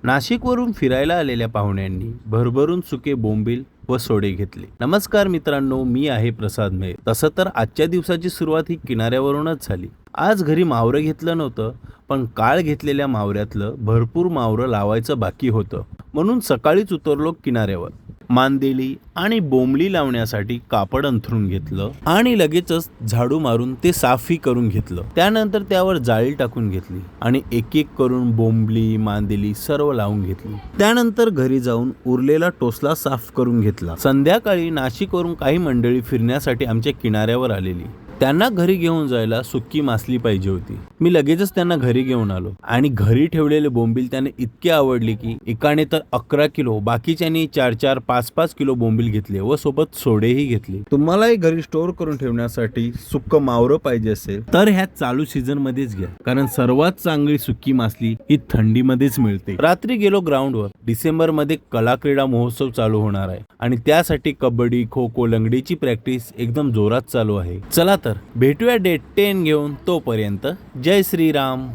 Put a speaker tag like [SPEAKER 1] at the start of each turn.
[SPEAKER 1] नाशिकवरून फिरायला आलेल्या पाहुण्यांनी भरभरून सुके बोंबील व सोडे घेतले। नमस्कार मित्रांनो, मी आहे प्रसाद मेहर। तसं तर आजच्या दिवसाची सुरुवात ही किनाऱ्यावरूनच झाली। आज घरी मावरं घेतलं नव्हतं, पण काळ घेतलेल्या मावऱ्यातलं भरपूर मावरं लावायचं बाकी होतं, म्हणून सकाळीच उतरलो किनाऱ्यावर। मांदेली आणि बोंबली लावण्यासाठी कापड अंथरून घेतलं आणि लगेचच झाडू मारून ते साफही करून घेतलं। त्यानंतर त्यावर जाळी टाकून घेतली आणि एक एक करून बोंबली मांदेली सर्व लावून घेतली। त्यानंतर घरी जाऊन उरलेला टोसला साफ करून घेतला। संध्याकाळी नाशिकवरून काही मंडळी फिरण्यासाठी आमच्या किनाऱ्यावर आलेली। त्यांना घरी घेऊन जायला सुक्की मासली पाहिजे होती। मी लगेचच त्यांना घरी घेऊन आलो आणि घरी ठेवलेले बोंबील त्याने इतके आवडले की एकाने तर 11 किलो, बाकीच्यांनी 4-4, 5-5 किलो बोंबील घेतले व सोबत सोडेही घेतले। तुम्हालाही घरी स्टोअर करून ठेवण्यासाठी सुक्क मावरं पाहिजे असेल तर ह्या चालू सीझन मध्येच घ्या, कारण सर्वात चांगली सुक्की मासली ही थंडीमध्येच मिळते। रात्री गेलो ग्राउंडवर। डिसेंबर मध्ये कला क्रीडा महोत्सव चालू होणार आहे आणि त्यासाठी कबड्डी, खो खो, लंगडीची प्रॅक्टिस एकदम जोरात चालू आहे। चला तर भेटूया डेट 10 घेऊन। तोपर्यंत जय श्रीराम।